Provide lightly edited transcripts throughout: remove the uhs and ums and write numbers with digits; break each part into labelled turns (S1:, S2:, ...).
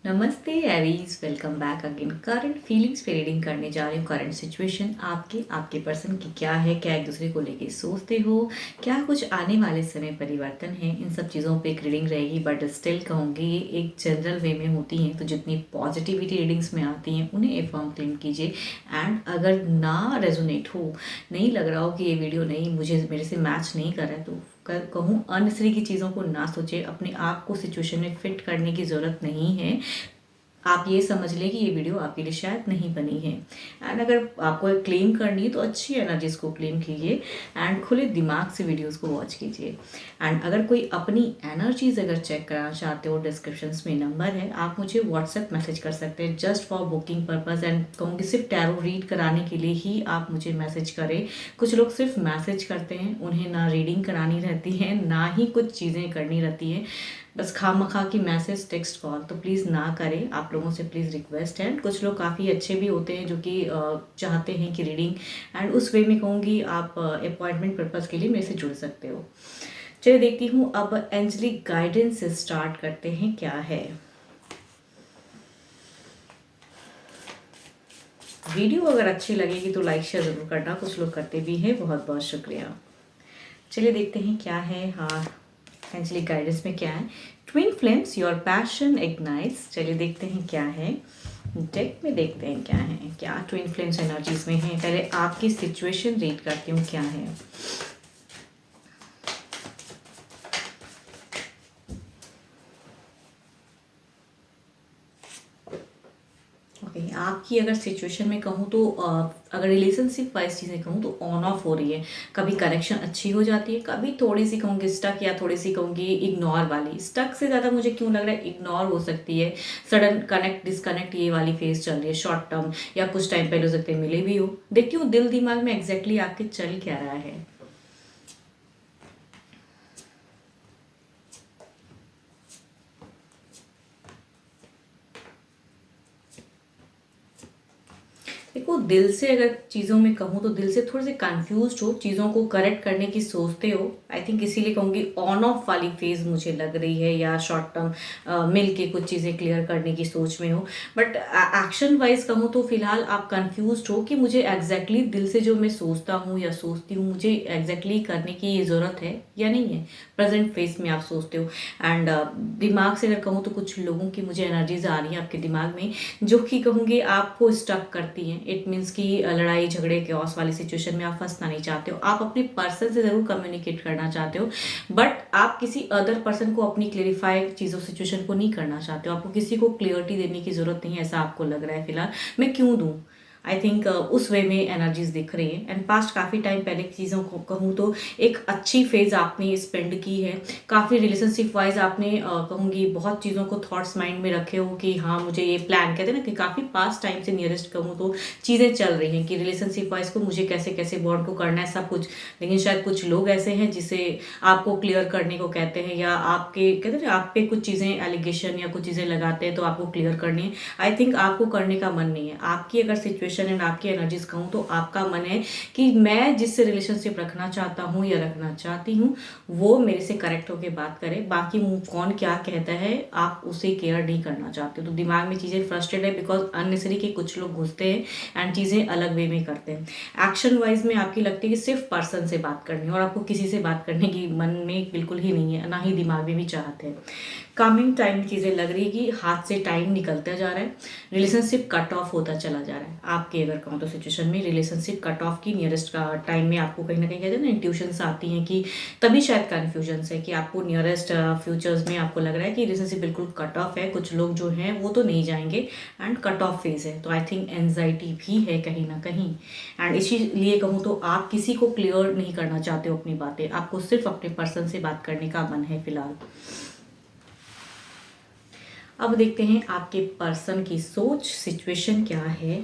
S1: नमस्ते Aries, welcome back again. Current feelings पे reading करने जा रही हूँ। करंट सिचुएशन आपके पर्सन की क्या है, क्या एक दूसरे को लेके सोचते हो, क्या कुछ आने वाले समय परिवर्तन है, इन सब चीज़ों पे एक रीडिंग रहेगी। बट स्टिल कहूँगी ये एक जनरल वे में होती हैं, तो जितनी पॉजिटिविटी रीडिंग्स में आती हैं उन्हें एफर्म क्लेम कीजिए। एंड अगर ना रेजोनेट हो, नहीं लग रहा हो कि ये वीडियो नहीं मुझे मेरे से मैच नहीं कर रहा है, तो कहूँ अननेसेसरी की चीज़ों को ना सोचे। अपने आप को सिचुएशन में फिट करने की ज़रूरत नहीं है। आप ये समझ लें कि ये वीडियो आपके लिए शायद नहीं बनी है। एंड अगर आपको क्लेम करनी है तो अच्छी एनर्जीज को क्लेम कीजिए एंड खुले दिमाग से वीडियोस को वॉच कीजिए। एंड अगर कोई अपनी एनर्जीज अगर चेक करना चाहते हो, डिस्क्रिप्शन में नंबर है, आप मुझे व्हाट्सएप मैसेज कर सकते हैं just for booking purpose. And कहूँगी सिर्फ टैरो रीड कराने के लिए ही आप मुझे मैसेज करें। कुछ लोग सिर्फ मैसेज करते हैं, उन्हें ना रीडिंग करानी रहती है ना ही कुछ चीज़ें करनी रहती है, बस खामखा की मैसेज टेक्स्ट कॉल, तो प्लीज़ ना करें। आप लोगों से प्लीज़ रिक्वेस्ट है। कुछ लोग काफ़ी अच्छे भी होते हैं जो कि चाहते हैं कि रीडिंग, एंड उस वे में कहूँगी आप अपॉइंटमेंट पर्पज़ के लिए मेरे से जुड़ सकते हो। चलिए देखती हूँ अब एंजलिक गाइडेंस से स्टार्ट करते हैं क्या है। वीडियो अगर अच्छी लगेगी तो लाइक शेयर ज़रूर करना, कुछ लोग करते भी हैं, बहुत बहुत शुक्रिया। चलिए देखते हैं क्या है। हाँ, एंजलिक गाइडेंस में क्या है। Twin flames your passion ignites. चलिए देखते हैं क्या है। डेक में देखते हैं क्या है, क्या ट्विन फ्लेम्स एनर्जीज में है। पहले आपकी सिचुएशन रीड करती हूँ क्या है। ओके, आपकी अगर सिचुएशन में कहूँ तो अगर रिलेशनशिप वाइज चीज़ें कहूँ तो ऑन ऑफ हो रही है। कभी कनेक्शन अच्छी हो जाती है, कभी थोड़ी सी कहूँगी स्टक, या थोड़ी सी कहूँगी इग्नोर वाली। स्टक से ज़्यादा मुझे क्यों लग रहा है इग्नोर हो सकती है। सडन कनेक्ट डिसकनेक्ट ये वाली फेज चल रही है शॉर्ट टर्म, या कुछ टाइम पहले हो सकते हैं मिले भी हो। देखती हूँ दिल दिमाग में एग्जैक्टली आपके चल क्या रहा है। देखो, दिल से अगर चीज़ों में कहूँ तो दिल से थोड़े से कंफ्यूज्ड हो, चीज़ों को करेक्ट करने की सोचते हो। आई थिंक इसीलिए कहूँगी ऑन ऑफ वाली फेज मुझे लग रही है, या शॉर्ट टर्म मिल के कुछ चीज़ें क्लियर करने की सोच में हो। बट एक्शन वाइज कहूँ तो फिलहाल आप कंफ्यूज्ड हो कि मुझे एग्जैक्टली दिल से जो मैं सोचता हूँ या सोचती हूँ, मुझे एग्जैक्टली करने की ये ज़रूरत है या नहीं है। प्रेजेंट फेज में आप सोचते हो। एंड दिमाग से अगर कहूँ तो कुछ लोगों की मुझे एनर्जीज आ रही है आपके दिमाग में, जो कि कहूँगी आपको स्टक करती हैं। इट मीन्स कि लड़ाई झगड़े क्योस वाली सिचुएशन में आप फंसना नहीं चाहते हो। आप अपने पर्सन से ज़रूर कम्युनिकेट करना चाहते हो, बट आप किसी अदर पर्सन को अपनी क्लेरिफाई चीज़ों सिचुएशन को नहीं करना चाहते हो। आपको किसी को क्लियरिटी देने की ज़रूरत नहीं है, ऐसा आपको लग रहा है फिलहाल। मैं क्यों दूँ, आई थिंक उस वे में एनर्जीज दिख रही है। एंड पास्ट काफ़ी टाइम पहले की चीज़ों को कहूँ तो एक अच्छी फेज आपने स्पेंड की है। काफ़ी रिलेशनशिप वाइज आपने कहूँगी बहुत चीज़ों को थॉट्स माइंड में रखे हो कि हाँ मुझे ये प्लान, कहते हैं ना कि काफ़ी पास्ट टाइम से नियरेस्ट कहूँ तो चीज़ें चल रही हैं कि रिलेशनशिप वाइज को मुझे कैसे कैसे बॉन्ड को करना है सब कुछ। लेकिन शायद कुछ लोग ऐसे हैं जिसे आपको क्लियर करने को कहते हैं, या आपके कहते हैं ना आप पे कुछ चीज़ें एलिगेशन या कुछ चीज़ें लगाते हैं तो आपको क्लियर करनी है। आई थिंक आपको करने का मन नहीं है। आपकी अगर सिचुएशन एंड आपकी एनर्जीज कहूँ तो आपका मन है कि मैं जिससे रिलेशनशिप रखना चाहता हूँ या रखना चाहती हूँ वो मेरे से करेक्ट होकर बात करे। बाकी मुंह कौन क्या कहता है आप उसे केयर नहीं करना चाहते हो। तो दिमाग में चीज़ें फ्रस्ट्रेट है बिकॉज अननेसरी के कुछ लोग घुसते हैं एंड चीज़ें अलग वे में करते हैं। एक्शन वाइज में आपकी लगती है कि सिर्फ पर्सन से बात करनी है और आपको किसी से बात करने की मन में बिल्कुल ही नहीं है, ना ही दिमाग में भी चाहते हैं। कमिंग टाइम चीज़ें लग रही है कि हाथ से टाइम निकलता जा रहा है, रिलेशनशिप कट ऑफ होता चला जा रहा है। आपके अगर कहूँ तो सिचुएशन में रिलेशनशिप कट ऑफ की नियरेस्ट का टाइम में आपको कहीं ना कहीं कहते हैं ना इंट्यूशंस आती हैं कि तभी शायद कन्फ्यूजन्स है कि आपको नियरेस्ट फ्यूचर्स में आपको लग रहा है कि रिलेशनशिप बिल्कुल कट ऑफ है। कुछ लोग जो हैं वो तो नहीं जाएंगे एंड कट ऑफ फेज है, तो आई थिंक एनजाइटी भी है कहीं ना कहीं। एंड इसीलिए कहूँ तो आप किसी को क्लियर नहीं करना चाहते हो अपनी बातें, आपको सिर्फ अपने पर्सन से बात करने का मन है फिलहाल। अब देखते हैं आपके पर्सन की सोच सिचुएशन क्या है।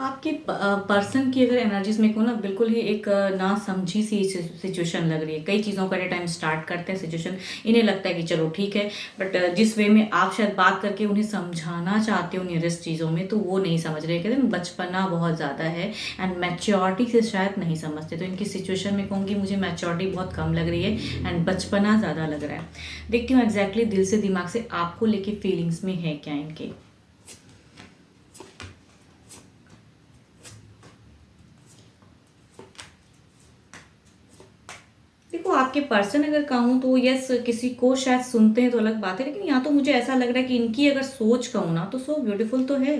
S1: आपके पर्सन की अगर एनर्जीज में को ना बिल्कुल ही एक ना समझी सी सिचुएशन लग रही है। कई चीज़ों का टाइम स्टार्ट करते हैं सिचुएशन, इन्हें लगता है कि चलो ठीक है, बट जिस वे में आप शायद बात करके उन्हें समझाना चाहते हो नियरेस्ट चीज़ों में, तो वो नहीं समझ रहे। कहते हैं ना, बचपना बहुत ज़्यादा है एंड मैच्योरिटी से शायद नहीं समझते। तो इनकी सिचुएशन में कहूँगी मुझे मैच्योरिटी बहुत कम लग रही है एंड बचपना ज़्यादा लग रहा है। देखती हूँ एग्जैक्टली दिल से दिमाग से आपको लेके फीलिंग्स में है क्या इनके। देखो, आपके पर्सन अगर कहूँ तो यस, किसी को शायद सुनते हैं तो अलग बात है, लेकिन यहाँ तो मुझे ऐसा लग रहा है कि इनकी अगर सोच कहूँ ना तो सो ब्यूटीफुल तो है।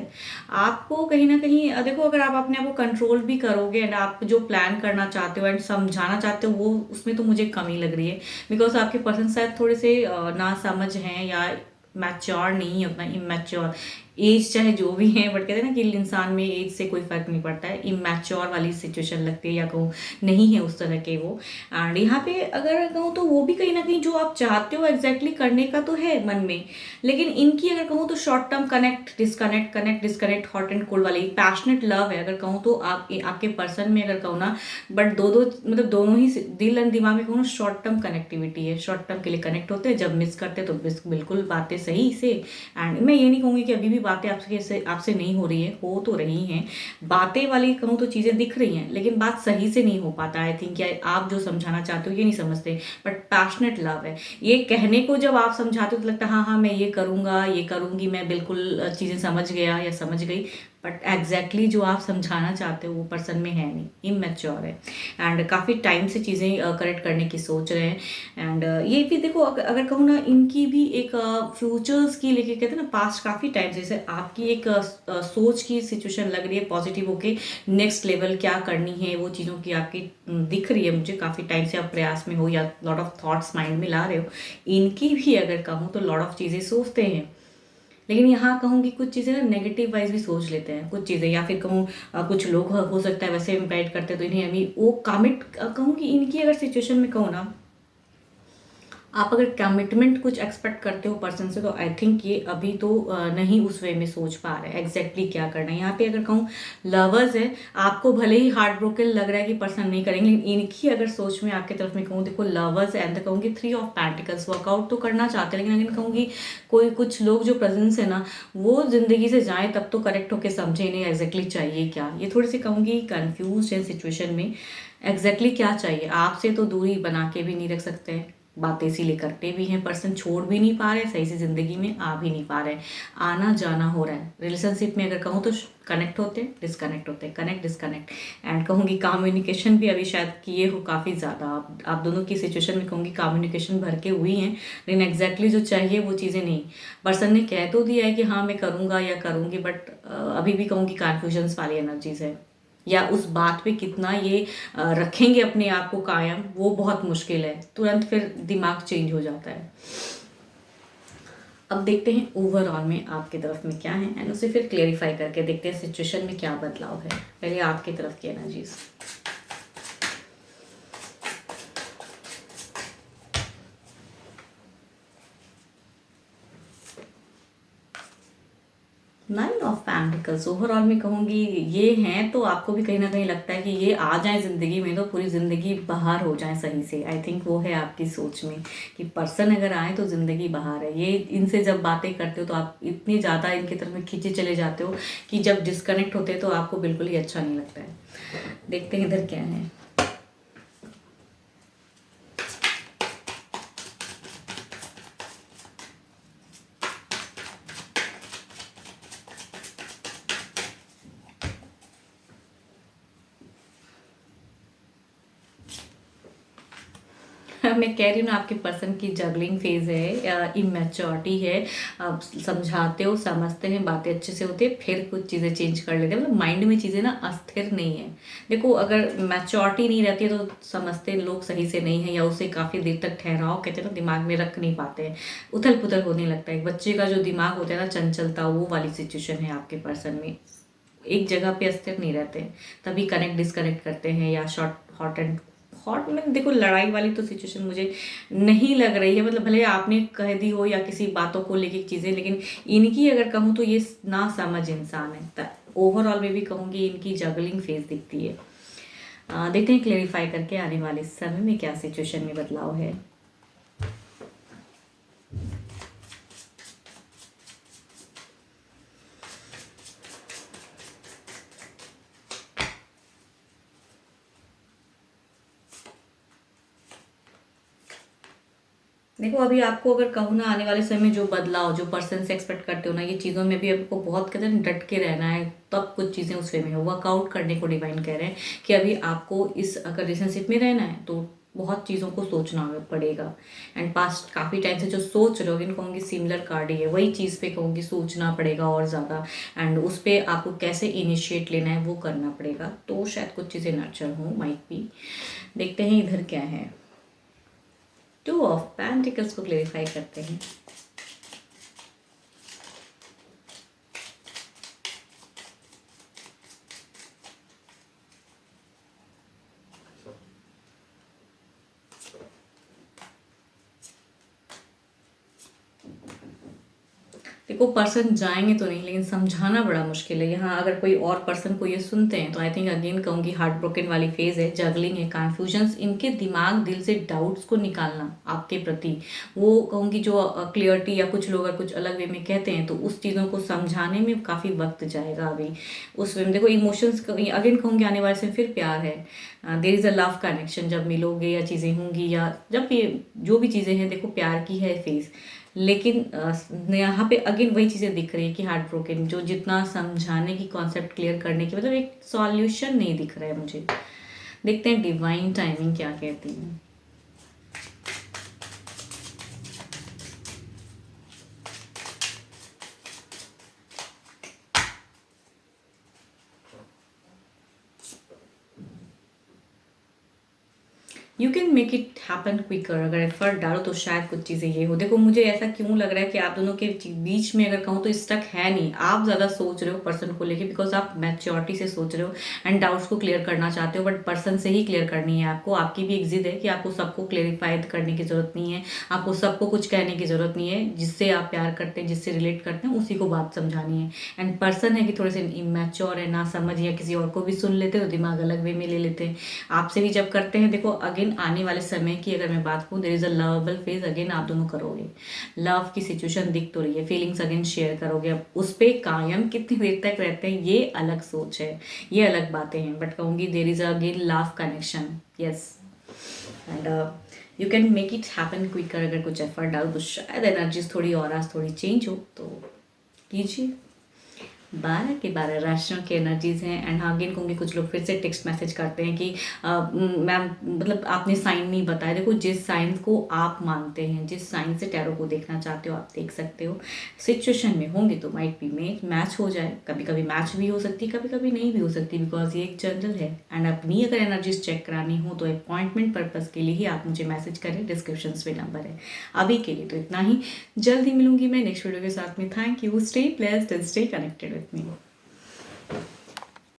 S1: आपको कहीं ना कहीं देखो, अगर आप अपने आप को कंट्रोल भी करोगे एंड आप जो प्लान करना चाहते हो एंड समझाना चाहते हो, वो उसमें तो मुझे कमी लग रही है। बिकॉज आपके पर्सन शायद थोड़े से ना समझ हैं या मैच्योर नहीं है, उतना इमेच्योर। एज चाहे जो भी है, बट कहते हैं ना कि इंसान में एज से कोई फर्क नहीं पड़ता है। इमेच्योर वाली सिचुएशन लगती है, या कहूँ नहीं है उस तरह के वो। एंड यहाँ पे अगर कहूँ तो वो भी कहीं ना कहीं जो आप चाहते हो एग्जैक्टली करने का तो है मन में, लेकिन इनकी अगर कहूँ तो short term connect disconnect, connect disconnect, hot and cold वाली पैशनेट लव है अगर कहूँ तो आपके पर्सन में अगर कहूँ ना। बट दो दो मतलब दोनों ही दिल एंड दिमाग में कहूँ शॉर्ट टर्म कनेक्टिविटी है। शॉर्ट टर्म के लिए कनेक्ट होते हैं, जब मिस करते हैं तो बिल्कुल बातें सही से। एंड मैं ये नहीं कहूँगी कि अभी भी बातें आपसे नहीं हो रही है, हो तो रही हैं। बातें वाली कहूँ तो चीज़ें दिख रही हैं, लेकिन बात सही से नहीं हो पाता। आई थिंक आप जो समझाना चाहते हो ये नहीं समझते, बट पैशनेट लव है। ये कहने को जब आप समझाते हो तो लगता है हाँ हाँ मैं ये करूँगा, ये करूँगी, मैं बिल्कुल चीज़ें समझ गया या समझ गई। बट एग्जैक्टली जो आप समझाना चाहते हो वो पर्सन में है नहीं, इमेच्योर है। एंड काफ़ी टाइम से चीज़ें करेक्ट करने की सोच रहे हैं। एंड ये भी देखो, अगर कहूँ ना, इनकी भी एक फ्यूचर्स की लेके कहते हैं ना, पास्ट काफ़ी टाइम से जैसे आपकी एक सोच की सिचुएशन लग रही है पॉजिटिव होके। नेक्स्ट लेवल क्या करनी है वो चीज़ों की आपकी दिख रही है मुझे। काफ़ी टाइम से आप प्रयास में हो या लॉट ऑफ थॉट्स माइंड में ला रहे हो। इनकी भी अगर कहूँ तो लॉट ऑफ चीज़ें सोचते हैं, लेकिन यहाँ कहूँगी कुछ चीज़ें ना नेगेटिव वाइज भी सोच लेते हैं कुछ चीज़ें, या फिर कहूँ कुछ लोग हो सकता है वैसे इम्पैक्ट करते हैं, तो इन्हें अभी वो कमिट कहूँ कि इनकी अगर सिचुएशन में कहूँ ना, आप अगर कमिटमेंट कुछ एक्सपेक्ट करते हो पर्सन से, तो आई थिंक ये अभी तो नहीं उस वे में सोच पा रहे हैं एग्जैक्टली क्या करना है। यहाँ पे अगर कहूँ लवर्स है, आपको भले ही हार्ट ब्रोकन लग रहा है कि पर्सन नहीं करेंगे, लेकिन इनकी अगर सोच में आपकी तरफ में कहूँ, देखो लवर्स है एंड कहूँगी 3 ऑफ पेंटिकल्स, वर्कआउट तो करना चाहते हैं, लेकिन अगर कहूँगी कोई कुछ लोग जो प्रेजेंस है ना, वो जिंदगी से जाए तब तो करेक्ट होकर समझे इन्हें एग्जैक्टली चाहिए क्या। ये थोड़ी सी कहूँगी कन्फ्यूज है सिचुएशन में, एग्जैक्टली क्या चाहिए। आपसे तो दूरी बना के भी नहीं रख सकते, बातें इसीलिए करते भी हैं पर्सन, छोड़ भी नहीं पा रहे, सही से ज़िंदगी में आ भी नहीं पा रहे। आना जाना हो रहा है रिलेशनशिप में, अगर कहूँ तो कनेक्ट होते डिस्कनेक्ट होते, कनेक्ट डिस्कनेक्ट। एंड कहूँगी कम्युनिकेशन भी अभी शायद किए हो काफ़ी ज़्यादा। आप दोनों की सिचुएशन में कहूँगी कम्युनिकेशन भर के हुई हैं, लेकिन एग्जैक्टली जो चाहिए वो चीज़ें नहीं। पर्सन ने कह तो दिया है कि हाँ मैं करूँगा या करूँगी, बट अभी भी कहूँगी कन्फ्यूजन्स वाली एनर्जीज है, या उस बात पे कितना ये रखेंगे अपने आप को कायम, वो बहुत मुश्किल है। तुरंत फिर दिमाग चेंज हो जाता है। अब देखते हैं ओवरऑल में आपकी तरफ में क्या है एंड उसे फिर क्लेरिफाई करके देखते हैं सिचुएशन में क्या बदलाव है। पहले आपकी तरफ की एनर्जीज। 9 ऑफ पेंटिकल्स ओवरऑल में कहूँगी ये हैं, तो आपको भी कहीं ना कहीं लगता है कि ये आ जाए ज़िंदगी में तो पूरी ज़िंदगी बहार हो जाए सही से। आई थिंक वो है आपकी सोच में कि पर्सन अगर आए तो ज़िंदगी बहार है। ये इनसे जब बातें करते हो तो आप इतनी ज़्यादा इनकी तरफ में खींचे चले जाते हो कि जब डिस्कनेक्ट होते हैं तो आपको बिल्कुल ही अच्छा नहीं लगता है। देखते हैं इधर क्या है। मैं कह रही हूँ ना, आपके पर्सन की जगलिंग फेज है, इमेच्योरिटी है। आप समझाते हो, समझते हैं, बातें अच्छे से होती है, फिर कुछ चीज़ें चेंज कर लेते हैं। मतलब माइंड में चीज़ें ना अस्थिर नहीं है। देखो, अगर मैच्योरिटी नहीं रहती है तो समझते लोग सही से नहीं है, या उसे काफ़ी देर तक ठहराव कहते हैं ना, दिमाग में रख नहीं पाते हैं, उथल पुथल होने लगता है। बच्चे का जो दिमाग होता है ना, चंचलता, वो वाली सिचुएशन है आपके पर्सन में। एक जगह पे अस्थिर नहीं रहते, तभी कनेक्ट डिस्कनेक्ट करते हैं, या शॉर्ट हॉट एंड हॉट में देखो लड़ाई वाली तो सिचुएशन मुझे नहीं लग रही है। मतलब भले आपने कह दी हो या किसी बातों को लेके चीज़ें, लेकिन इनकी अगर कहूँ तो ये ना समझ इंसान है। ओवरऑल में भी कहूँगी इनकी जगलिंग फेज दिखती है। देखते हैं क्लेरिफाई करके आने वाले समय में क्या सिचुएशन में बदलाव है। देखो अभी आपको अगर कहूँ ना, आने वाले समय में जो बदलाव जो पर्सन से एक्सपेक्ट करते हो ना, ये चीज़ों में भी आपको बहुत कहते हैं डट के रहना है, तब कुछ चीज़ें उस वे में हो वर्कआउट करने को डिवाइन कह रहे हैं कि अभी आपको इस अगर रिलेशनशिप में रहना है तो बहुत चीज़ों को सोचना पड़ेगा। एंड पास्ट काफ़ी टाइम से जो सोच रहे हो, इन कहूँगी सिमिलर कार्ड ही है, वही चीज़ पे कहूँगी सोचना पड़ेगा और ज़्यादा, एंड उस पर आपको कैसे इनिशिएट लेना है वो करना पड़ेगा। तो शायद कुछ चीज़ें नर्चर हो, माइट भी। देखते हैं इधर क्या है। 2 ऑफ पेंटिकल्स को क्लेरिफाई करते हैं। देखो पर्सन जाएंगे तो नहीं, लेकिन समझाना बड़ा मुश्किल है यहाँ। अगर कोई और पर्सन को ये सुनते हैं तो आई थिंक अगेन कहूँगी हार्ट ब्रोकन वाली फेज है, जगलिंग है, कन्फ्यूजन्स, इनके दिमाग दिल से डाउट्स को निकालना आपके प्रति, वो कहूँगी जो क्लियरिटी, या कुछ लोग अगर कुछ अलग वे में कहते हैं तो उस चीज़ों को समझाने में काफ़ी वक्त जाएगा अभी उस वे में। देखो इमोशंस अगेन कहूँगी आने वाले से फिर प्यार है, there is a love connection, जब मिलोगे या चीज़ें होंगी या जब ये जो भी चीज़ें हैं, देखो प्यार की है फेज। लेकिन यहाँ पे अगेन वही चीज़ें दिख रही है कि हार्ट ब्रोकन, जो जितना समझाने की कॉन्सेप्ट क्लियर करने की मतलब एक सॉल्यूशन नहीं दिख रहा है मुझे। देखते हैं डिवाइन टाइमिंग क्या कहती है। You can make it happen quicker, अगर एफर्ट डालो तो शायद कुछ चीज़ें ये हो। देखो मुझे ऐसा क्यों लग रहा है कि आप दोनों के बीच में अगर कहूँ तो स्टक है नहीं, आप ज़्यादा सोच रहे हो पर्सन को लेके, बिकॉज आप मैच्योरिटी से सोच रहे हो एंड डाउट्स को क्लियर करना चाहते हो, बट पर्सन से ही क्लियर करनी है आपको। आपकी भी एक जिद है कि आपको सबको क्लेरिफाई करने की ज़रूरत नहीं है, आपको सबको कुछ कहने की ज़रूरत नहीं है। जिससे आप प्यार करते हैं, जिससे रिलेट करते हैं, उसी को बात समझानी है। एंड पर्सन है कि थोड़े से इमेच्योर है, ना समझ, या किसी और को भी सुन लेते हैं तो दिमाग अलग वे में ले लेते हैं। आपसे भी जब करते हैं, देखो अगेन आने वाले समय की अगर मैं बात करूँ, there is a lovable phase, again आप दोनों करोगे, लव की सिचुएशन दिख तो रही है, फीलिंग्स अगेन शेयर करोगे। अब उस पर कायम कितनी देर तक रहते हैं ये अलग सोच है, ये अलग बातें हैं, बट कहूँगी there is again love connection, yes. And you can make it happen quicker, अगर कुछ एफर्ट डालो तो शायद एनर्जीज थोड़ी और आज थोड़ी चेंज हो तो कीजिए। 12 के 12 राशियों की एनर्जीज हैं। एंड हाँ अगेन कहूँगी कुछ लोग फिर से टेक्स्ट मैसेज करते हैं कि मैम मतलब आपने साइन नहीं बताया। देखो जिस साइंस को आप मानते हैं, जिस साइंस से टैरो को देखना चाहते हो, आप देख सकते हो। सिचुएशन में होंगे तो माइट बी मैच हो जाए, कभी कभी मैच भी हो सकती है, कभी कभी नहीं भी हो सकती, बिकॉज ये एक जनरल है। एंड अपनी अगर एनर्जीज चेक करानी हो तो अपॉइंटमेंट पर्पज़ के लिए ही आप मुझे मैसेज करें, डिस्क्रिप्शन में नंबर है। अभी के लिए तो इतना ही, जल्दी मिलूंगी मैं नेक्स्ट वीडियो के साथ में। Thank you, stay blessed and stay connected with me.